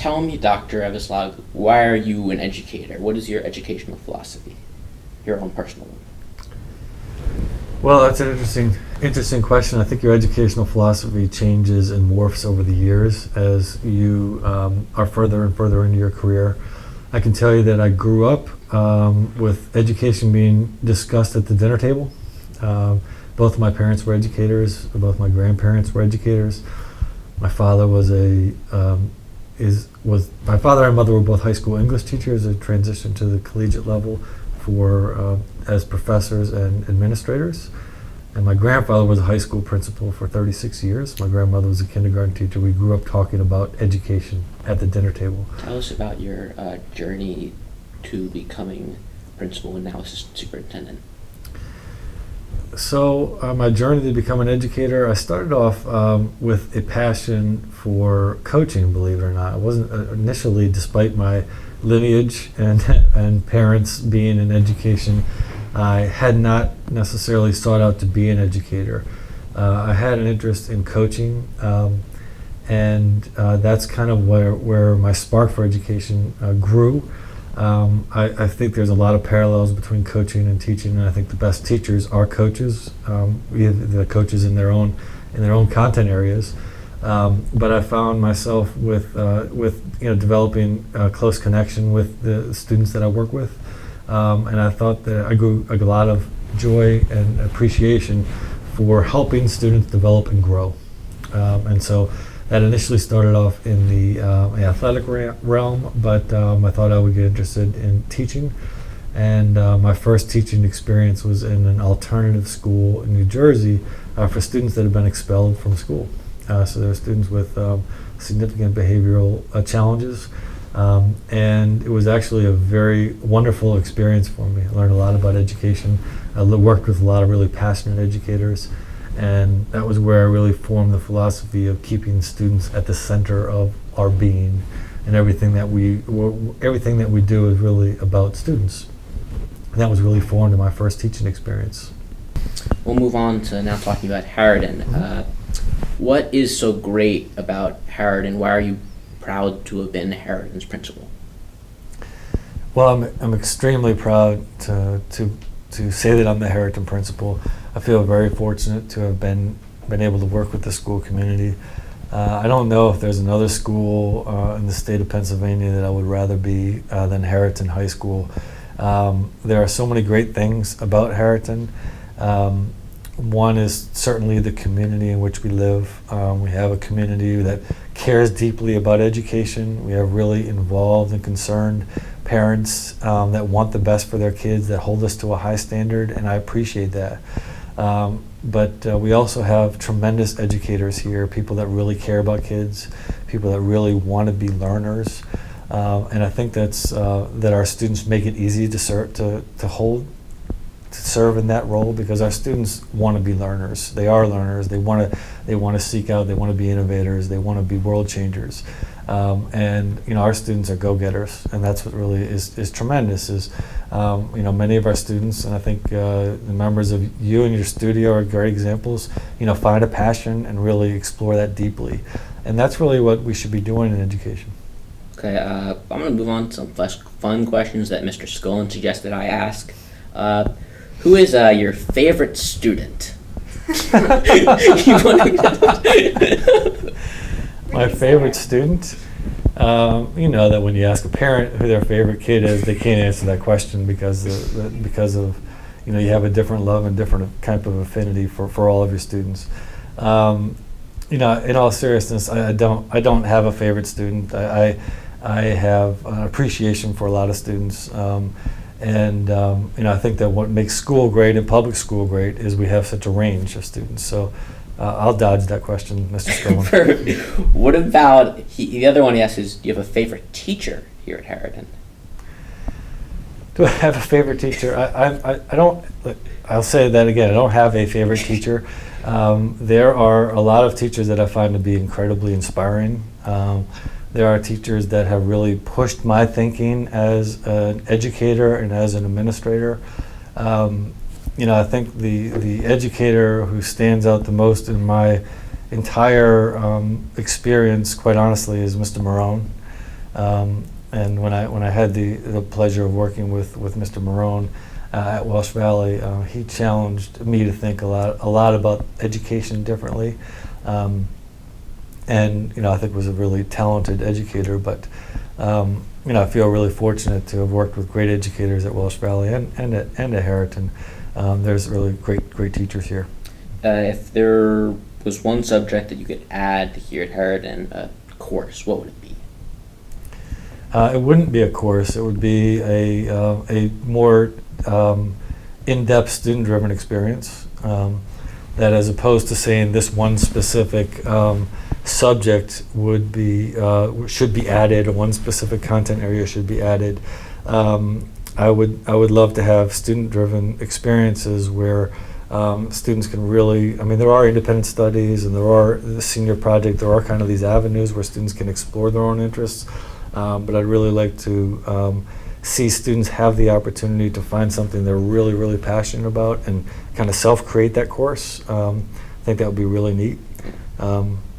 tell me, Dr. Eveslage, why are you an educator? What is your educational philosophy? Your own personal one. Well, that's an interesting question. I think your educational philosophy changes and morphs over the years as you are further and further into your career. I can tell you that I grew up with education being discussed at the dinner table. Both my parents were educators. Both my grandparents were educators. My father was my father and mother were both high school English teachers. They transitioned to the collegiate level as professors and administrators. And my grandfather was a high school principal for 36 years. My grandmother was a kindergarten teacher. We grew up talking about education at the dinner table. Tell us about your journey to becoming principal and now assistant superintendent. So my journey to become an educator, I started off with a passion for coaching, believe it or not. It wasn't initially, despite my lineage and parents being in education, I had not necessarily sought out to be an educator. I had an interest in coaching, and that's kind of where my spark for education grew. I think there's a lot of parallels between coaching and teaching, and I think the best teachers are coaches. The coaches in their own content areas. But I found myself with developing a close connection with the students that I work with, and I thought that I grew a lot of joy and appreciation for helping students develop and grow, and so. That initially started off in the athletic realm, but I thought I would get interested in teaching. And my first teaching experience was in an alternative school in New Jersey for students that had been expelled from school. So there were students with significant behavioral challenges. And it was actually a very wonderful experience for me. I learned a lot about education. I worked with a lot of really passionate educators. And that was where I really formed the philosophy of keeping students at the center of our being, and everything that we do is really about students. And that was really formed in my first teaching experience. We'll move on to now talking about Harriton. What is so great about Harriton? Why are you proud to have been Harriton's principal? Well, I'm extremely proud to say that I'm the Harriton principal. I feel very fortunate to have been able to work with the school community. I don't know if there's another school in the state of Pennsylvania that I would rather be than Harriton High School. There are so many great things about Harriton. One is certainly the community in which we live. We have a community that cares deeply about education. We have really involved and concerned parents that want the best for their kids, that hold us to a high standard, and I appreciate that. But we also have tremendous educators here, people that really care about kids, people that really want to be learners, and I think that our students make it easy to serve in that role, because our students want to be learners. They are learners. They want to seek out. They want to be innovators. They want to be world changers. And our students are go-getters, and that's what really is tremendous. Is many of our students, and I think the members of you and your studio are great examples. Find a passion and really explore that deeply, and that's really what we should be doing in education. Okay, I'm going to move on to some fun questions that Mr. Scullin suggested I ask. Who is your favorite student? My favorite student? That when you ask a parent who their favorite kid is, they can't answer that question because of you have a different love and different type of affinity for all of your students. In all seriousness, I don't have a favorite student. I have an appreciation for a lot of students. I think that what makes school great and public school great is we have such a range of students. So I'll dodge that question, Mr. Scullin. What about, the other one he asked is, do you have a favorite teacher here at Harriton? Do I have a favorite teacher? I don't, I'll say that again, I don't have a favorite teacher. There are a lot of teachers that I find to be incredibly inspiring. There are teachers that have really pushed my thinking as an educator and as an administrator. I think the educator who stands out the most in my entire experience, quite honestly, is Mr. Marone. And when I had the pleasure of working with Mr. Marone at Welsh Valley, he challenged me to think a lot about education differently. And I think was a really talented educator. But I feel really fortunate to have worked with great educators at Welsh Valley and at Harriton. There's really great teachers here. If there was one subject that you could add here at Harriton, a course, what would it be? It wouldn't be a course. It would be a more in-depth student-driven experience. That, as opposed to saying this one specific subject should be added, or one specific content area should be added. I would love to have student-driven experiences where students can really, there are independent studies and there are the senior project, there are kind of these avenues where students can explore their own interests, but I'd really like to see students have the opportunity to find something they're really, really passionate about and kind of self-create that course. I think that would be really neat.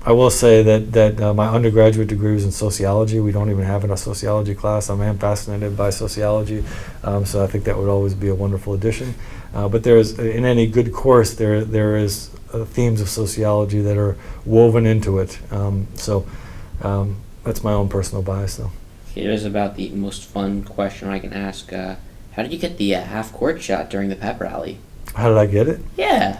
I will say that my undergraduate degree was in sociology. We don't even have a sociology class. I am fascinated by sociology, so I think that would always be a wonderful addition. But there's, in any good course, there is themes of sociology that are woven into it. So that's my own personal bias, though. Here's about the most fun question I can ask. How did you get the half-court shot during the pep rally? How did I get it? Yeah.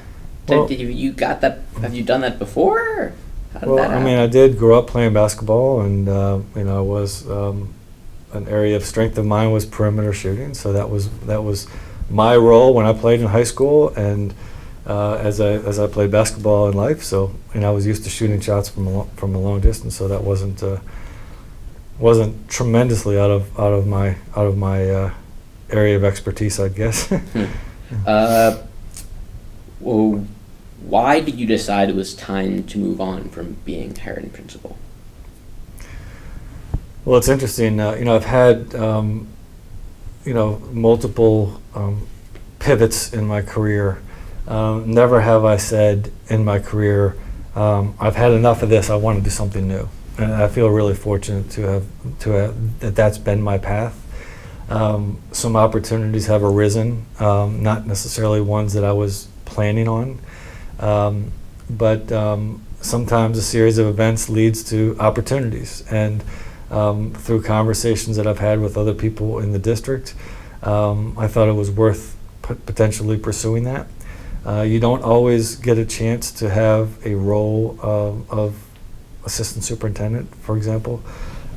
Well, You got that? Have you done that before? How did Well, that happen? I did grow up playing basketball, and I was an area of strength of mine was perimeter shooting. So that was my role when I played in high school, and as I played basketball in life. So I was used to shooting shots from a long distance. So that wasn't tremendously out of my area of expertise, I guess. Well, why did you decide it was time to move on from being Harriton principal? Well, it's interesting. I've had multiple pivots in my career. Never have I said in my career, I've had enough of this. I want to do something new. And I feel really fortunate to have that's been my path. Some opportunities have arisen, not necessarily ones that I was planning on, but sometimes a series of events leads to opportunities. And through conversations that I've had with other people in the district, I thought it was worth potentially pursuing that. You don't always get a chance to have a role of assistant superintendent, for example.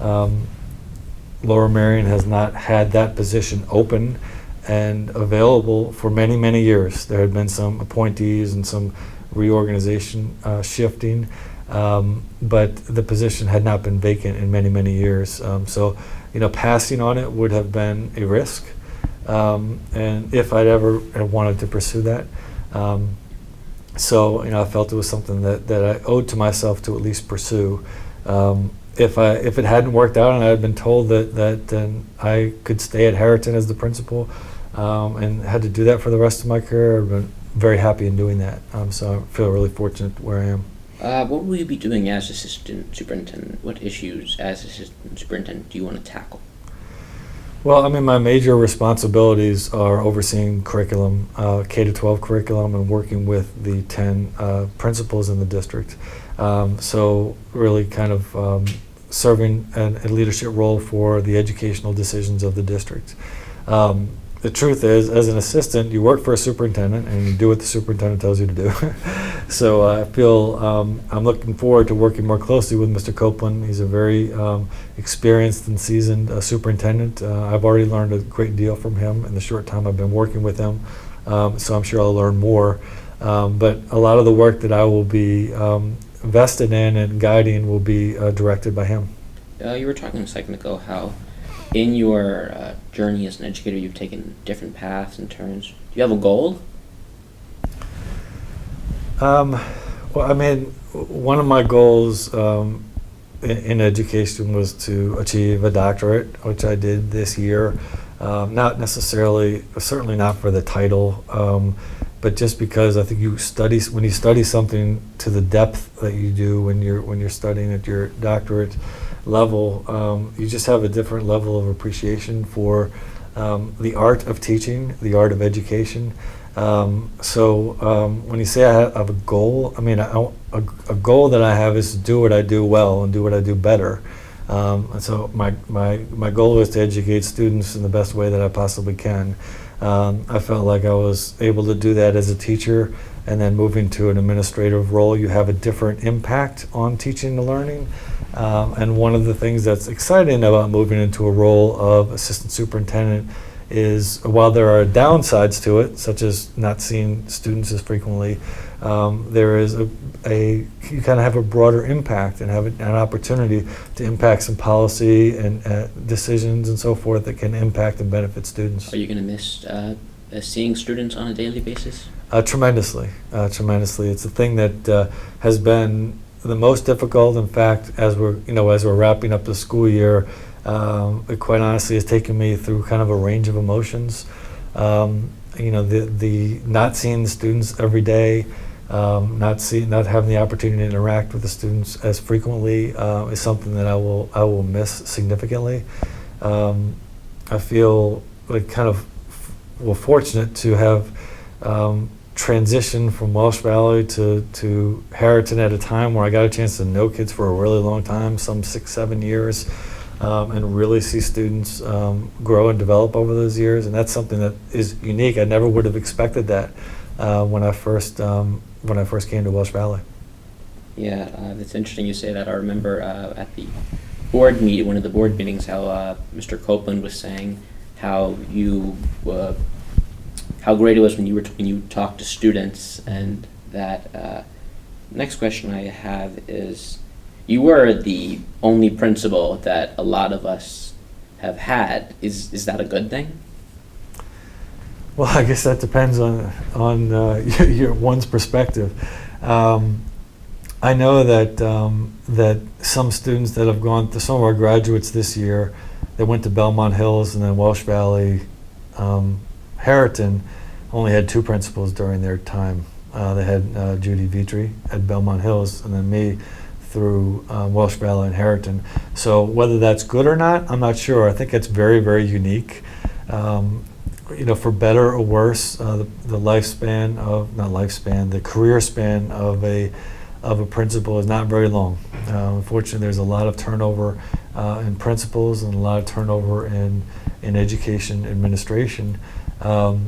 Lower Merion has not had that position open and available for many, many years. There had been some appointees and some reorganization shifting, but the position had not been vacant in many, many years. So, passing on it would have been a risk, and if I'd ever had wanted to pursue that. So, I felt it was something that I owed to myself to at least pursue. If it hadn't worked out and I had been told that I could stay at Harriton as the principal and had to do that for the rest of my career, I've been very happy in doing that. So I feel really fortunate where I am. What will you be doing as assistant superintendent? What issues as assistant superintendent do you want to tackle? Well, my major responsibilities are overseeing curriculum, K-12 curriculum, and working with the 10 principals in the district. So really kind of serving a leadership role for the educational decisions of the district. The truth is, as an assistant, you work for a superintendent and you do what the superintendent tells you to do. So I feel I'm looking forward to working more closely with Mr. Copeland. He's a very experienced and seasoned superintendent. I've already learned a great deal from him in the short time I've been working with him. So I'm sure I'll learn more. But a lot of the work that I will be vested in and guiding will be directed by him. You were talking a second ago how in your journey as an educator you've taken different paths and turns. Do you have a goal? Well, one of my goals in education was to achieve a doctorate, which I did this year. Not necessarily, certainly not for the title, but just because I think when you study something to the depth that you do when you're studying at your doctorate, level, you just have a different level of appreciation for the art of teaching, the art of education. When you say I have a goal, I mean, a goal that I have is to do what I do well and do what I do better. And so my goal is to educate students in the best way that I possibly can. I felt like I was able to do that as a teacher, and then moving to an administrative role, you have a different impact on teaching and learning. And one of the things that's exciting about moving into a role of assistant superintendent is, while there are downsides to it, such as not seeing students as frequently, there is you kind of have a broader impact and have an opportunity to impact some policy and decisions and so forth that can impact and benefit students. Are you going to miss seeing students on a daily basis? Tremendously. It's a thing that has been the most difficult. In fact, as we're wrapping up the school year, it quite honestly has taken me through kind of a range of emotions. The not seeing the students every day, not having the opportunity to interact with the students as frequently is something that I will miss significantly. I feel like fortunate to have transitioned from Welsh Valley to Harriton at a time where I got a chance to know kids for a really long time, some 6-7 years. And really see students grow and develop over those years, and that's something that is unique. I never would have expected that when I first came to Welsh Valley. Yeah, it's interesting you say that. I remember at the board meeting, one of the board meetings, how Mr. Copeland was saying how how great it was when you talked to students, and that. Next question I have is, you were the only principal that a lot of us have had. Is that a good thing? Well, I guess that depends on one's perspective. I know that some students that have gone to some of our graduates this year that went to Belmont Hills and then Welsh Valley, Harriton, only had 2 principals during their time. They had Judy Vitri at Belmont Hills, and then me through Welsh Valley and Harriton. So whether that's good or not, I'm not sure. I think it's very, very unique. For better or worse, the career span of a principal is not very long. Unfortunately, there's a lot of turnover in principals and a lot of turnover in education administration. I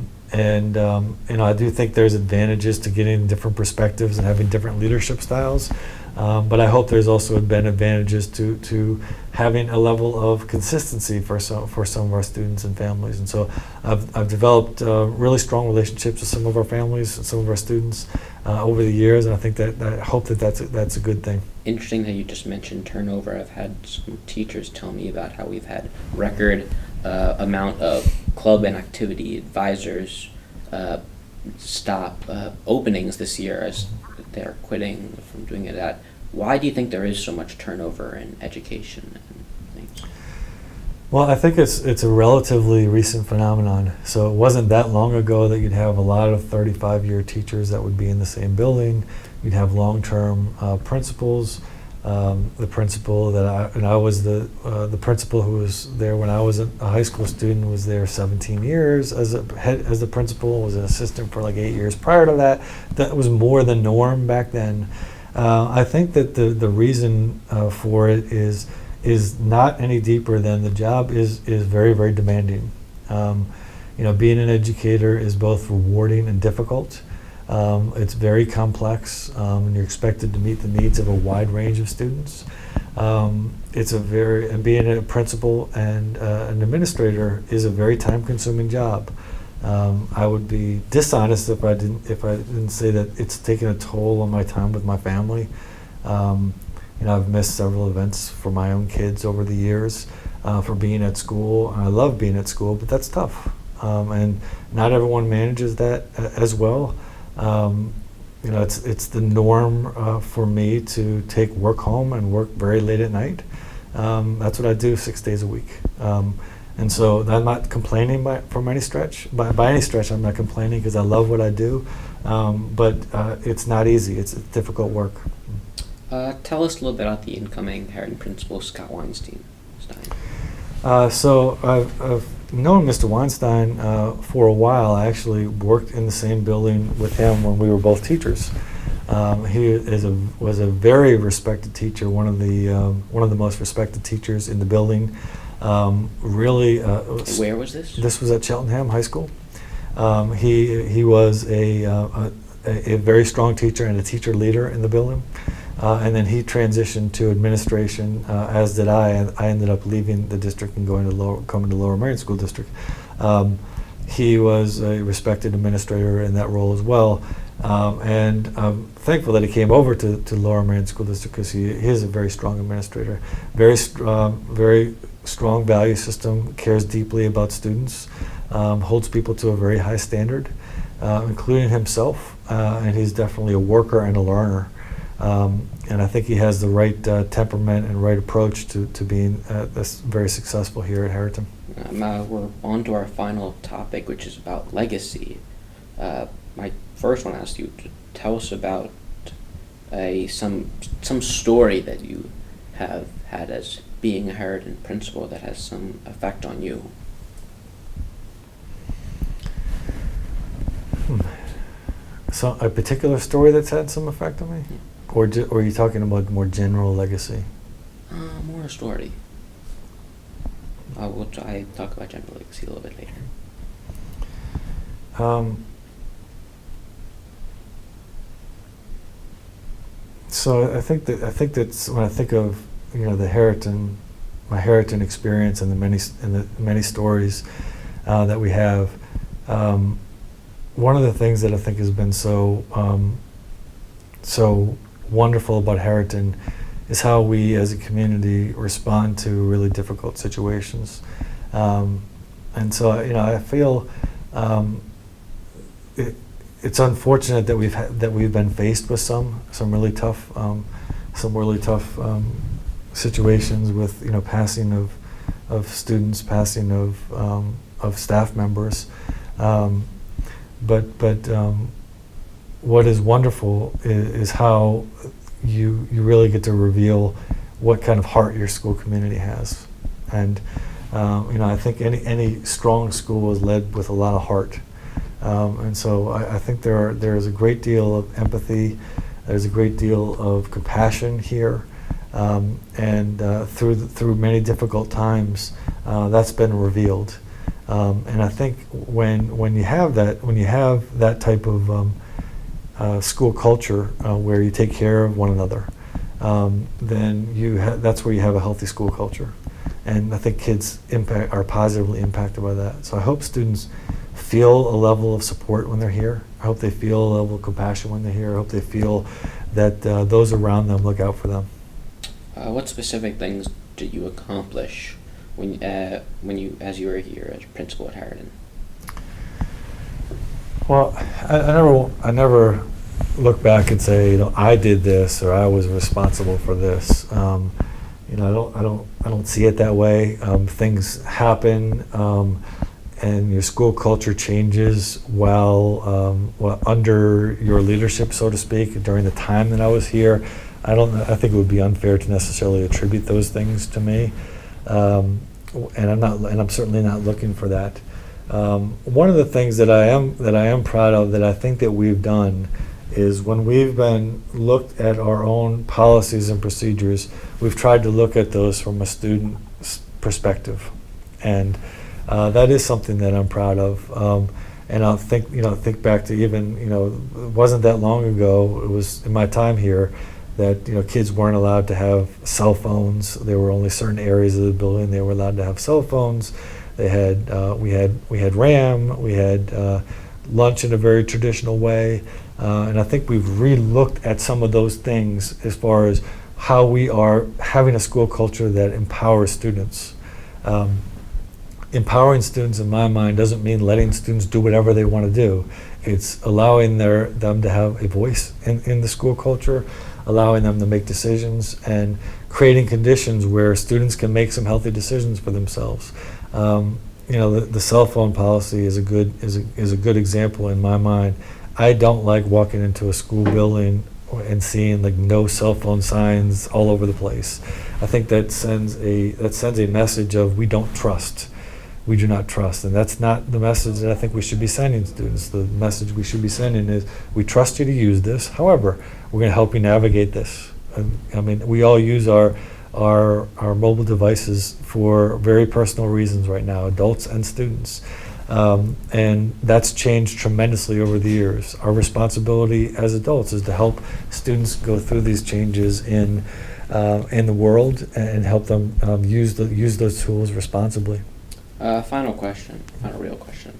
do think there's advantages to getting different perspectives and having different leadership styles. But I hope there's also been advantages to having a level of consistency for some of our students and families. And so I've developed really strong relationships with some of our families and some of our students over the years, and I think I hope that's a good thing. Interesting that you just mentioned turnover. I've had some teachers tell me about how we've had record amount of club and activity advisors stop openings this year as they're quitting from doing it. Why do you think there is so much turnover in education and things? Well, I think it's a relatively recent phenomenon. So it wasn't that long ago that you'd have a lot of 35-year teachers that would be in the same building. You'd have long-term principals. The principal I was the principal who was there when I was a high school student, was there 17 years as the principal, was an assistant for like 8 years prior to that. That was more the norm back then. I think that the reason for it is not any deeper than the job is very, very demanding. Being an educator is both rewarding and difficult. It's very complex, and you're expected to meet the needs of a wide range of students. And being a principal and an administrator is a very time-consuming job. I would be dishonest if I didn't say that it's taken a toll on my time with my family. I've missed several events for my own kids over the years for being at school. I love being at school, but that's tough, and not everyone manages that as well. It's the norm for me to take work home and work very late at night. That's what I do 6 days a week. And so I'm not complaining by any stretch. I'm not complaining because I love what I do. But it's not easy. It's difficult work. tell us a little bit about the incoming Harriton principal, Scott Weinstein. So I've known Mr. Weinstein for a while. I actually worked in the same building with him when we were both teachers. He was a very respected teacher, one of the most respected teachers in the building. Really. Where was this? This was at Cheltenham High School. He was a very strong teacher and a teacher leader in the building. And then he transitioned to administration, as did I. And I ended up leaving the district and coming to Lower Merion School District. He was a respected administrator in that role as well. And I'm thankful that he came over to Lower Merion School District because he is a very strong administrator, very strong value system, cares deeply about students, holds people to a very high standard, including himself. And he's definitely a worker and a learner. And I think he has the right temperament and right approach to being very successful here at Harriton. We're on to our final topic, which is about legacy. I first want to ask you to tell us about some story that you have had as being a Harriton principal that has some effect on you. So a particular story that's had some effect on me? Or are you talking about more general legacy? More a story. We'll try to talk about general legacy a little bit later. So I think that when I think of the my Harriton experience and the many stories that we have, one of the things that I think has been so wonderful about Harriton is how we as a community respond to really difficult situations. And so I feel it's unfortunate that we've been faced with some really tough situations with passing of students, passing of staff members. But what is wonderful is how you really get to reveal what kind of heart your school community has. And I think any strong school is led with a lot of heart. And so I think there is a great deal of empathy, there's a great deal of compassion here, and through many difficult times, that's been revealed. And I think when you have that type of school culture where you take care of one another, then that's where you have a healthy school culture. And I think kids are positively impacted by that. So I hope students feel a level of support when they're here. I hope they feel a level of compassion when they're here. I hope they feel that those around them look out for them. What specific things did you accomplish as you were here as principal at Harriton? Well, I never look back and say, I did this or I was responsible for this. I don't see it that way. Things happen, and your school culture changes while under your leadership, so to speak. During the time that I was here, I think it would be unfair to necessarily attribute those things to me, and I'm certainly not looking for that. One of the things that I am proud of that I think that we've done is when we've been looked at our own policies and procedures, we've tried to look at those from a student perspective, and that is something that I'm proud of. And I'll think back to even it wasn't that long ago. It was in my time here that kids weren't allowed to have cell phones. There were only certain areas of the building they were allowed to have cell phones. They had we had RAM. We had lunch in a very traditional way, and I think we've re-looked at some of those things as far as how we are having a school culture that empowers students. Empowering students, in my mind, doesn't mean letting students do whatever they want to do. It's allowing them to have a voice in the school culture, allowing them to make decisions, and creating conditions where students can make some healthy decisions for themselves. The cell phone policy is a good example in my mind. I don't like walking into a school building and seeing like no cell phone signs all over the place. I think that sends a message of we don't trust. We do not trust, and that's not the message that I think we should be sending students. The message we should be sending is we trust you to use this. However, we're going to help you navigate this. And, I mean, we all use our mobile devices for very personal reasons right now, adults and students. And that's changed tremendously over the years. Our responsibility as adults is to help students go through these changes in the world and help them use those tools responsibly. Final real question.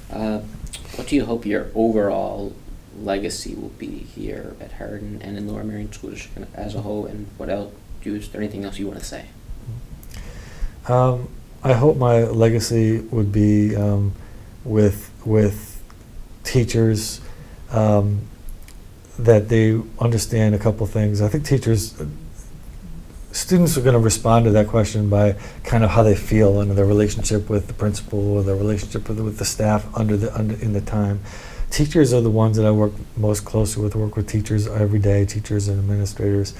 What do you hope your overall legacy will be here at Harriton and in Lower Merion School District as a whole, and what else? Is there anything else you want to say? I hope my legacy would be with teachers, that they understand a couple things. I think students are going to respond to that question by kind of how they feel and their relationship with the principal or their relationship with the staff in the time. Teachers are the ones that I work most closely with. I work with teachers every day, teachers and administrators.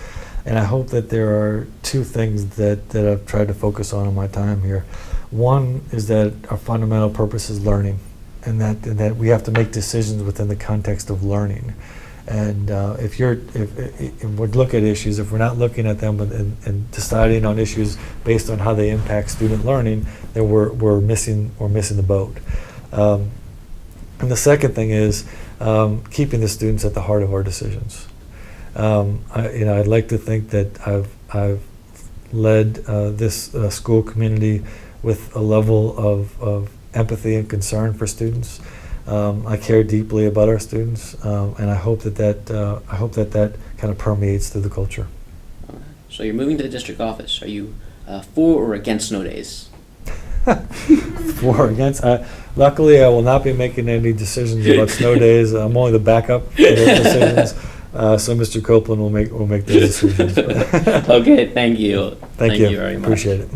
And I hope that there are two things that I've tried to focus on in my time here. One is that our fundamental purpose is learning, and that we have to make decisions within the context of learning. And if we look at issues, if we're not looking at them and deciding on issues based on how they impact student learning, then we're missing the boat. And the second thing is keeping the students at the heart of our decisions. I'd like to think that I've led this school community with a level of empathy and concern for students. I care deeply about our students, and I hope that kind of permeates through the culture. So you're moving to the district office. Are you for or against snow days? For or against? Luckily, I will not be making any decisions about snow days. I'm only the backup for those decisions. So Mr. Copeland will make those decisions. Okay, thank you. Thank you very much. Appreciate it.